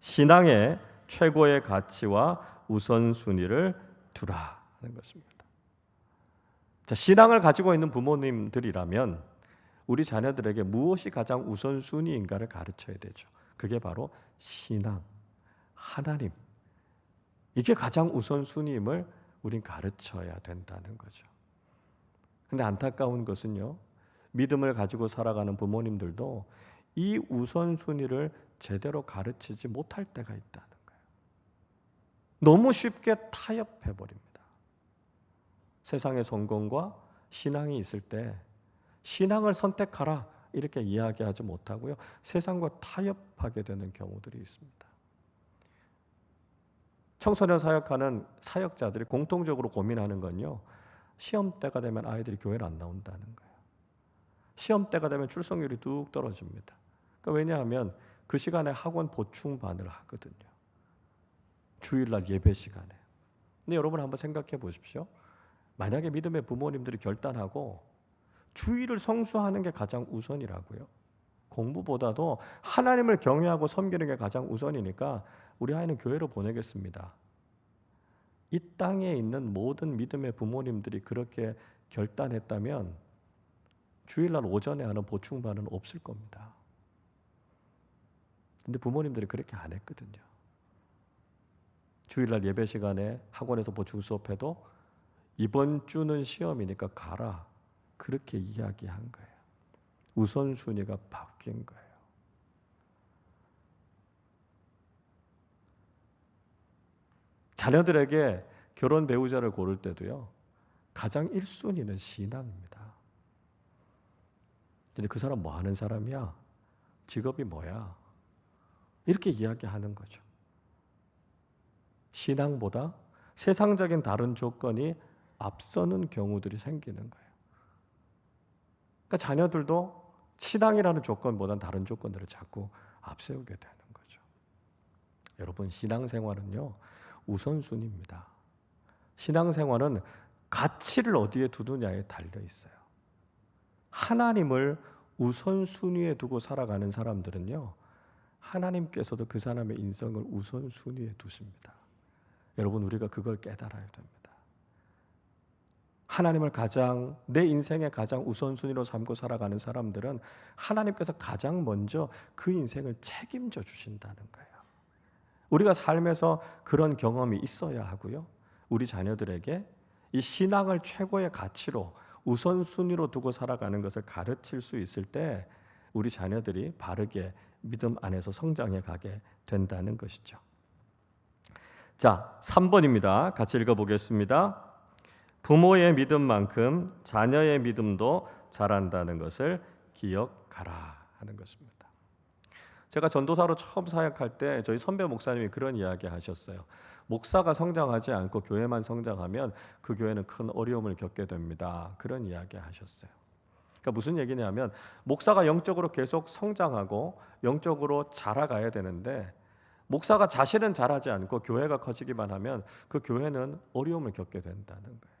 신앙의 최고의 가치와 우선순위를 두라 하는 것입니다. 자, 신앙을 가지고 있는 부모님들이라면 우리 자녀들에게 무엇이 가장 우선순위인가를 가르쳐야 되죠. 그게 바로 신앙, 하나님. 이게 가장 우선순위임을 우린 가르쳐야 된다는 거죠. 근데 안타까운 것은요, 믿음을 가지고 살아가는 부모님들도 이 우선순위를 제대로 가르치지 못할 때가 있다는 거예요. 너무 쉽게 타협해버립니다. 세상의 성공과 신앙이 있을 때 신앙을 선택하라 이렇게 이야기하지 못하고요, 세상과 타협하게 되는 경우들이 있습니다. 청소년 사역하는 사역자들이 공통적으로 고민하는 건요, 시험 때가 되면 아이들이 교회를 안 나온다는 거예요. 시험 때가 되면 출석률이 뚝 떨어집니다. 그러니까 왜냐하면 그 시간에 학원 보충반을 하거든요. 주일날 예배 시간에. 근데 여러분 한번 생각해 보십시오. 만약에 믿음의 부모님들이 결단하고 주일을 성수하는 게 가장 우선이라고요. 공부보다도 하나님을 경외하고 섬기는 게 가장 우선이니까 우리 아이는 교회로 보내겠습니다. 이 땅에 있는 모든 믿음의 부모님들이 그렇게 결단했다면 주일날 오전에 하는 보충반은 없을 겁니다. 근데 부모님들이 그렇게 안 했거든요. 주일날 예배 시간에 학원에서 보충 수업해도 이번 주는 시험이니까 가라. 그렇게 이야기한 거예요. 우선순위가 바뀐 거예요. 자녀들에게 결혼 배우자를 고를 때도요, 가장 1순위는 신앙입니다. 근데 그 사람 뭐 하는 사람이야? 직업이 뭐야? 이렇게 이야기하는 거죠. 신앙보다 세상적인 다른 조건이 앞서는 경우들이 생기는 거예요. 그러니까 자녀들도 신앙이라는 조건보다는 다른 조건들을 자꾸 앞세우게 되는 거죠. 여러분, 신앙생활은요, 우선순위입니다. 신앙생활은 가치를 어디에 두느냐에 달려 있어요. 하나님을 우선순위에 두고 살아가는 사람들은요, 하나님께서도 그 사람의 인생을 우선순위에 두십니다. 여러분, 우리가 그걸 깨달아야 됩니다. 하나님을 내 인생의 가장 우선순위로 삼고 살아가는 사람들은 하나님께서 가장 먼저 그 인생을 책임져 주신다는 거예요. 우리가 삶에서 그런 경험이 있어야 하고요, 우리 자녀들에게 이 신앙을 최고의 가치로 우선순위로 두고 살아가는 것을 가르칠 수 있을 때 우리 자녀들이 바르게 믿음 안에서 성장해 가게 된다는 것이죠. 자, 3번입니다. 같이 읽어보겠습니다. 부모의 믿음만큼 자녀의 믿음도 자란다는 것을 기억하라 하는 것입니다. 제가 전도사로 처음 사역할 때 저희 선배 목사님이 그런 이야기 하셨어요. 목사가 성장하지 않고 교회만 성장하면 그 교회는 큰 어려움을 겪게 됩니다. 그런 이야기 하셨어요. 그러니까 무슨 얘기냐면 목사가 영적으로 계속 성장하고 영적으로 자라가야 되는데 목사가 자신은 자라지 않고 교회가 커지기만 하면 그 교회는 어려움을 겪게 된다는 거예요.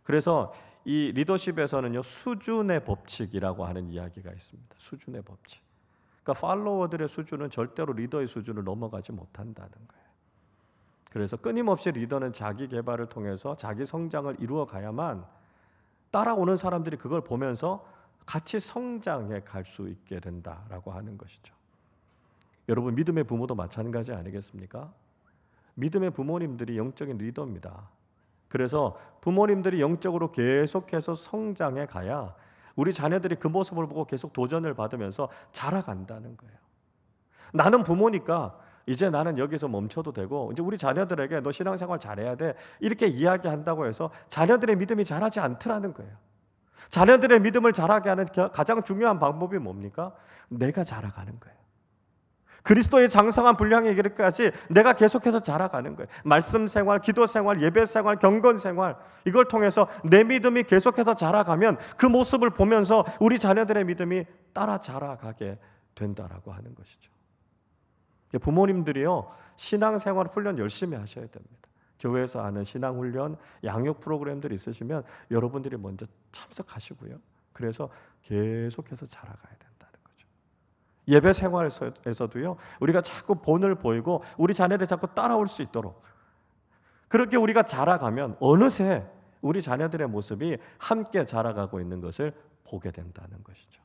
그래서 이 리더십에서는요, 수준의 법칙이라고 하는 이야기가 있습니다. 수준의 법칙. 그러니까 팔로워들의 수준은 절대로 리더의 수준을 넘어가지 못한다는 거예요. 그래서 끊임없이 리더는 자기 개발을 통해서 자기 성장을 이루어 가야만 따라오는 사람들이 그걸 보면서 같이 성장해 갈 수 있게 된다라고 하는 것이죠. 여러분, 믿음의 부모도 마찬가지 아니겠습니까? 믿음의 부모님들이 영적인 리더입니다. 그래서 부모님들이 영적으로 계속해서 성장해 가야 우리 자녀들이 그 모습을 보고 계속 도전을 받으면서 자라간다는 거예요. 나는 부모니까 이제 나는 여기서 멈춰도 되고, 이제 우리 자녀들에게 너 신앙생활 잘해야 돼 이렇게 이야기한다고 해서 자녀들의 믿음이 자라지 않더라는 거예요. 자녀들의 믿음을 자라게 하는 가장 중요한 방법이 뭡니까? 내가 자라가는 거예요. 그리스도의 장성한 분량에 이르기까지 내가 계속해서 자라가는 거예요. 말씀 생활, 기도 생활, 예배 생활, 경건 생활, 이걸 통해서 내 믿음이 계속해서 자라가면 그 모습을 보면서 우리 자녀들의 믿음이 따라 자라가게 된다라고 하는 것이죠. 부모님들이요, 신앙생활 훈련 열심히 하셔야 됩니다. 교회에서 하는 신앙훈련, 양육 프로그램들이 있으시면 여러분들이 먼저 참석하시고요. 그래서 계속해서 자라가야 된다는 거죠. 예배 생활에서도요, 우리가 자꾸 본을 보이고 우리 자녀들이 자꾸 따라올 수 있도록, 그렇게 우리가 자라가면 어느새 우리 자녀들의 모습이 함께 자라가고 있는 것을 보게 된다는 것이죠.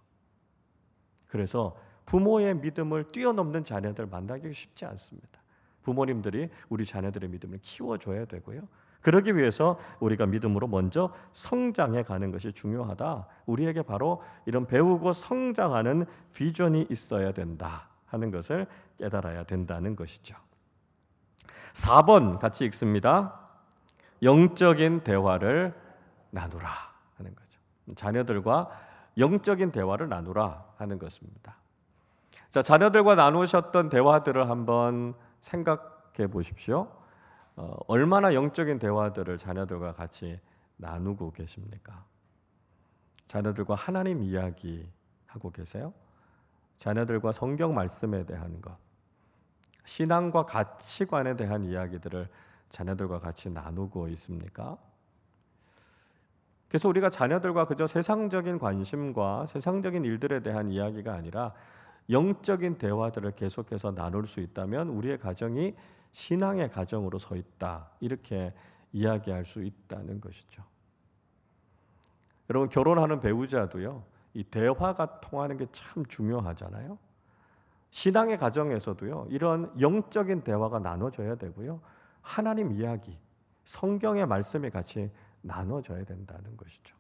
그래서 부모의 믿음을 뛰어넘는 자녀들 만나기 쉽지 않습니다. 부모님들이 우리 자녀들의 믿음을 키워줘야 되고요. 그러기 위해서 우리가 믿음으로 먼저 성장해 가는 것이 중요하다. 우리에게 바로 이런 배우고 성장하는 비전이 있어야 된다 하는 것을 깨달아야 된다는 것이죠. 4번 같이 읽습니다. 영적인 대화를 나누라 하는 거죠. 자녀들과 영적인 대화를 나누라 하는 것입니다. 자, 자녀들과 나누셨던 대화들을 한번 생각해 보십시오. 얼마나 영적인 대화들을 자녀들과 같이 나누고 계십니까? 자녀들과 하나님 이야기 하고 계세요? 자녀들과 성경 말씀에 대한 것, 신앙과 가치관에 대한 이야기들을 자녀들과 같이 나누고 있습니까? 그래서 우리가 자녀들과 그저 세상적인 관심과 세상적인 일들에 대한 이야기가 아니라 영적인 대화들을 계속해서 나눌 수 있다면 우리의 가정이 신앙의 가정으로 서 있다, 이렇게 이야기할 수 있다는 것이죠. 여러분, 결혼하는 배우자도요, 이 대화가 통하는 게 참 중요하잖아요. 신앙의 가정에서도요, 이런 영적인 대화가 나눠져야 되고요, 하나님 이야기, 성경의 말씀이 같이 나눠져야 된다는 것이죠.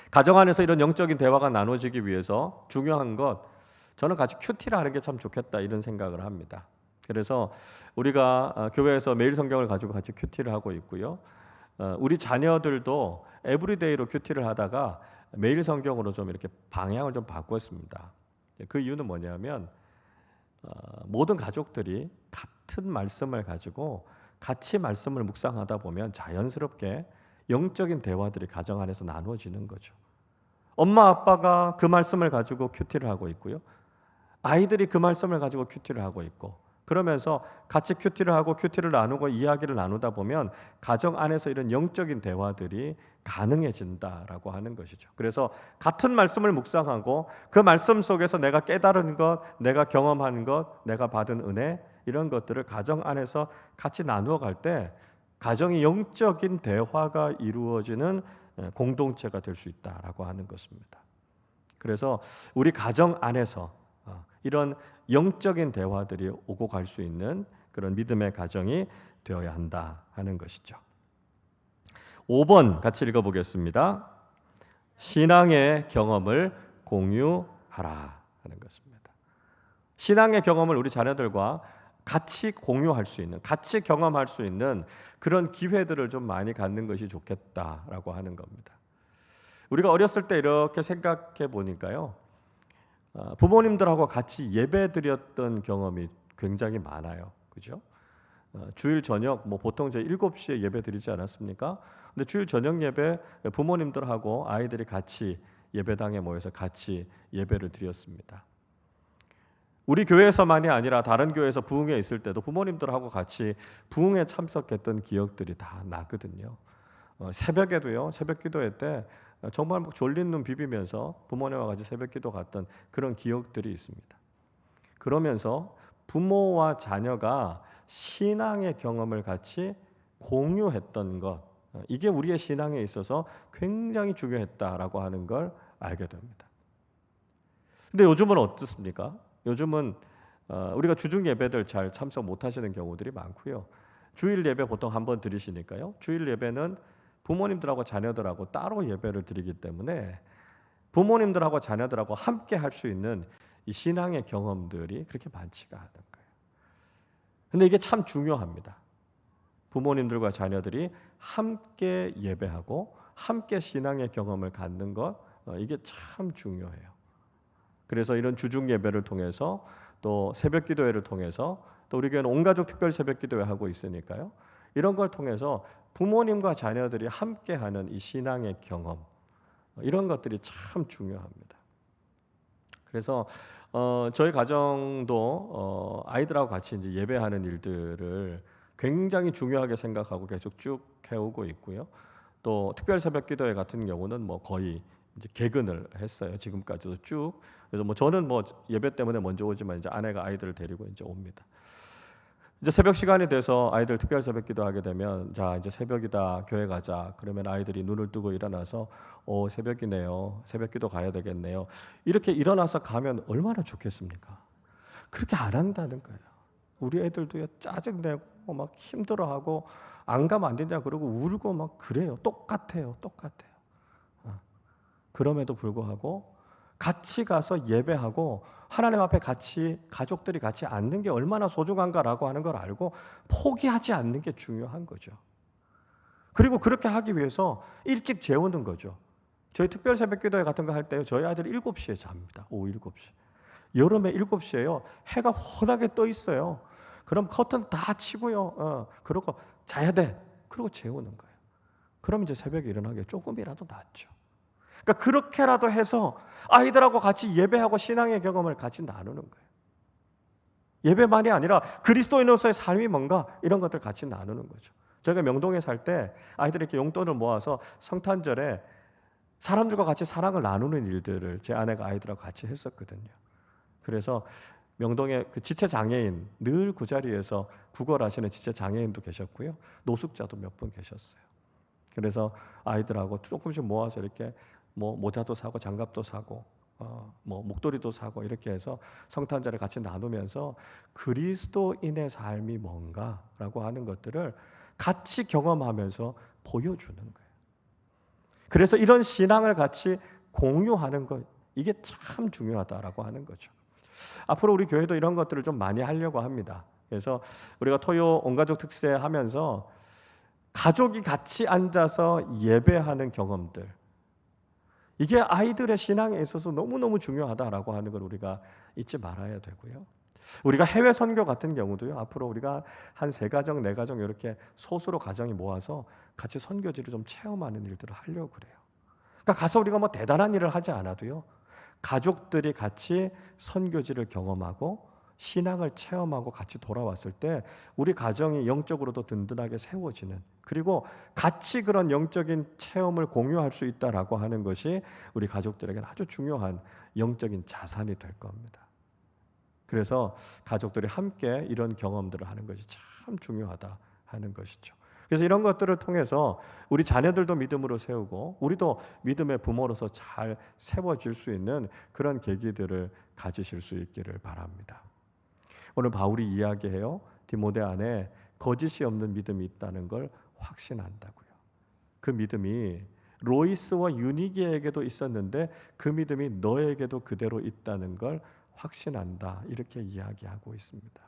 가정 안에서 이런 영적인 대화가 나눠지기 위해서 중요한 것, 저는 같이 큐티를 하는 게 참 좋겠다 이런 생각을 합니다. 그래서 우리가 교회에서 매일 성경을 가지고 같이 큐티를 하고 있고요. 우리 자녀들도 에브리데이로 큐티를 하다가 매일 성경으로 좀 이렇게 방향을 좀 바꿨습니다. 그 이유는 뭐냐면 모든 가족들이 같은 말씀을 가지고 같이 말씀을 묵상하다 보면 자연스럽게 영적인 대화들이 가정 안에서 나누어지는 거죠. 엄마 아빠가 그 말씀을 가지고 큐티를 하고 있고요. 아이들이 그 말씀을 가지고 큐티를 하고 있고, 그러면서 같이 큐티를 하고 큐티를 나누고 이야기를 나누다 보면 가정 안에서 이런 영적인 대화들이 가능해진다라고 하는 것이죠. 그래서 같은 말씀을 묵상하고 그 말씀 속에서 내가 깨달은 것, 내가 경험한 것, 내가 받은 은혜, 이런 것들을 가정 안에서 같이 나누어 갈 때 가정이 영적인 대화가 이루어지는 공동체가 될 수 있다라고 하는 것입니다. 그래서 우리 가정 안에서 이런 영적인 대화들이 오고 갈 수 있는 그런 믿음의 가정이 되어야 한다 하는 것이죠. 5번 같이 읽어보겠습니다. 신앙의 경험을 공유하라 하는 것입니다. 신앙의 경험을 우리 자녀들과 같이 공유할 수 있는, 같이 경험할 수 있는 그런 기회들을 좀 많이 갖는 것이 좋겠다라고 하는 겁니다. 우리가 어렸을 때 이렇게 생각해 보니까요, 부모님들하고 같이 예배 드렸던 경험이 굉장히 많아요. 그죠? 주일 저녁 보통 저희 7시에 예배 드리지 않았습니까? 근데 주일 저녁 예배 부모님들하고 아이들이 같이 예배당에 모여서 같이 예배를 드렸습니다. 우리 교회에서만이 아니라 다른 교회에서 부흥회 있을 때도 부모님들하고 같이 부흥회 참석했던 기억들이 다 나거든요. 새벽에도요, 새벽 기도회 때 정말 졸린 눈 비비면서 부모님과 같이 새벽 기도 갔던 그런 기억들이 있습니다. 그러면서 부모와 자녀가 신앙의 경험을 같이 공유했던 것, 이게 우리의 신앙에 있어서 굉장히 중요했다라고 하는 걸 알게 됩니다. 근데 요즘은 어떻습니까? 요즘은 우리가 주중 예배들 잘 참석 못 하시는 경우들이 많고요. 주일 예배 보통 한 번 드리시니까요. 주일 예배는 부모님들하고 자녀들하고 따로 예배를 드리기 때문에 부모님들하고 자녀들하고 함께 할 수 있는 이 신앙의 경험들이 그렇게 많지가 않은 거예요. 근데 이게 참 중요합니다. 부모님들과 자녀들이 함께 예배하고 함께 신앙의 경험을 갖는 것, 이게 참 중요해요. 그래서 이런 주중 예배를 통해서 또 새벽 기도회를 통해서 또 우리 교회는 온 가족 특별 새벽 기도회 하고 있으니까요. 이런 걸 통해서 부모님과 자녀들이 함께하는 이 신앙의 경험, 이런 것들이 참 중요합니다. 그래서 저희 가정도 아이들하고 같이 이제 예배하는 일들을 굉장히 중요하게 생각하고 계속 쭉 해오고 있고요. 또 특별 새벽 기도회 같은 경우는 뭐 거의 이제 개근을 했어요. 지금까지도 쭉. 그래서 뭐 저는 뭐 예배 때문에 먼저 오지만 이제 아내가 아이들을 데리고 이제 옵니다. 이제 새벽 시간이 돼서 아이들 특별 새벽 기도하게 되면 자 이제 새벽이다 교회 가자. 그러면 아이들이 눈을 뜨고 일어나서 새벽이네요. 새벽 기도 가야 되겠네요. 이렇게 일어나서 가면 얼마나 좋겠습니까? 그렇게 안 한다는 거예요. 우리 애들도요 짜증내고 막 힘들어하고 안 가면 안 된다 그러고 울고 막 그래요. 똑같아요. 그럼에도 불구하고 같이 가서 예배하고 하나님 앞에 같이 가족들이 같이 앉는 게 얼마나 소중한가라고 하는 걸 알고 포기하지 않는 게 중요한 거죠. 그리고 그렇게 하기 위해서 일찍 재우는 거죠. 저희 특별 새벽 기도회 같은 거 할 때 저희 아들이 7시에 잡니다. 오후 7시. 여름에 7시에요. 해가 환하게 떠 있어요. 그럼 커튼 다 치고요. 그러고 자야 돼. 그러고 재우는 거예요. 그럼 이제 새벽에 일어나기 조금이라도 낫죠. 그러니까 그렇게라도 해서 아이들하고 같이 예배하고 신앙의 경험을 같이 나누는 거예요. 예배만이 아니라 그리스도인으로서의 삶이 뭔가 이런 것들 같이 나누는 거죠. 저희가 명동에 살 때 아이들이 이렇게 용돈을 모아서 성탄절에 사람들과 같이 사랑을 나누는 일들을 제 아내가 아이들하고 같이 했었거든요. 그래서 명동에 그 지체 장애인 늘 그 자리에서 구걸하시는 지체 장애인도 계셨고요. 노숙자도 몇 분 계셨어요. 그래서 아이들하고 조금씩 모아서 이렇게 뭐 모자도 사고 장갑도 사고 뭐 목도리도 사고 이렇게 해서 성탄절에 같이 나누면서 그리스도인의 삶이 뭔가라고 하는 것들을 같이 경험하면서 보여주는 거예요. 그래서 이런 신앙을 같이 공유하는 것 이게 참 중요하다라고 하는 거죠. 앞으로 우리 교회도 이런 것들을 좀 많이 하려고 합니다. 그래서 우리가 토요 온가족 특세 하면서 가족이 같이 앉아서 예배하는 경험들 이게 아이들의 신앙에 있어서 너무너무 중요하다라고 하는 걸 우리가 잊지 말아야 되고요. 우리가 해외 선교 같은 경우도요. 앞으로 우리가 한 3가정, 4가정 이렇게 소수로 가정이 모아서 같이 선교지를 좀 체험하는 일들을 하려고 그래요. 그러니까 가서 우리가 뭐 대단한 일을 하지 않아도요. 가족들이 같이 선교지를 경험하고 신앙을 체험하고 같이 돌아왔을 때 우리 가정이 영적으로도 든든하게 세워지는 그리고 같이 그런 영적인 체험을 공유할 수 있다라고 하는 것이 우리 가족들에게는 아주 중요한 영적인 자산이 될 겁니다. 그래서 가족들이 함께 이런 경험들을 하는 것이 참 중요하다 하는 것이죠. 그래서 이런 것들을 통해서 우리 자녀들도 믿음으로 세우고 우리도 믿음의 부모로서 잘 세워질 수 있는 그런 계기들을 가지실 수 있기를 바랍니다. 오늘 바울이 이야기해요. 디모데 안에 거짓이 없는 믿음이 있다는 걸 확신한다고요. 그 믿음이 로이스와 유니기에게도 있었는데 그 믿음이 너에게도 그대로 있다는 걸 확신한다. 이렇게 이야기하고 있습니다.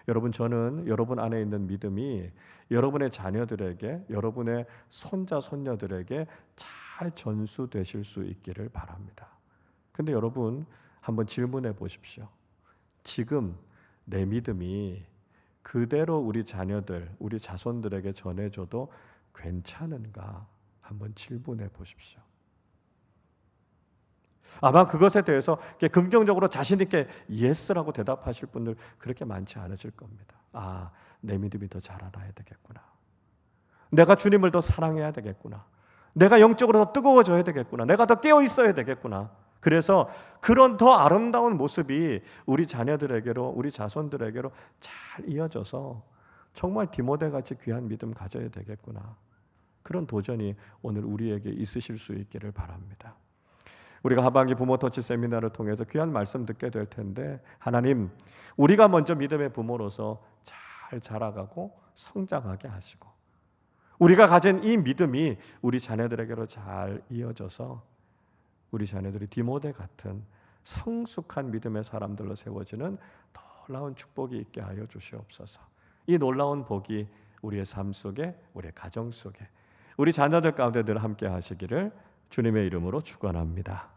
여러분 저는 여러분 안에 있는 믿음이 여러분의 자녀들에게 여러분의 손자 손녀들에게 잘 전수되실 수 있기를 바랍니다. 근데 여러분 한번 질문해 보십시오. 지금 내 믿음이 그대로 우리 자녀들, 우리 자손들에게 전해줘도 괜찮은가? 한번 질문해 보십시오. 아마 그것에 대해서 긍정적으로 자신 있게 예스라고 대답하실 분들 그렇게 많지 않으실 겁니다. 아, 내 믿음이 더 자라나야 되겠구나. 내가 주님을 더 사랑해야 되겠구나. 내가 영적으로 더 뜨거워져야 되겠구나. 내가 더 깨어 있어야 되겠구나. 그래서 그런 더 아름다운 모습이 우리 자녀들에게로 우리 자손들에게로 잘 이어져서 정말 디모데같이 귀한 믿음 가져야 되겠구나. 그런 도전이 오늘 우리에게 있으실 수 있기를 바랍니다. 우리가 하반기 부모 터치 세미나를 통해서 귀한 말씀 듣게 될 텐데, 하나님, 우리가 먼저 믿음의 부모로서 잘 자라가고 성장하게 하시고, 우리가 가진 이 믿음이 우리 자녀들에게로 잘 이어져서 우리 자녀들이 디모데 같은 성숙한 믿음의 사람들로 세워지는 놀라운 축복이 있게 하여 주시옵소서. 이 놀라운 복이 우리의 삶 속에, 우리의 가정 속에, 우리 자녀들 가운데 늘 함께 하시기를 주님의 이름으로 축원합니다.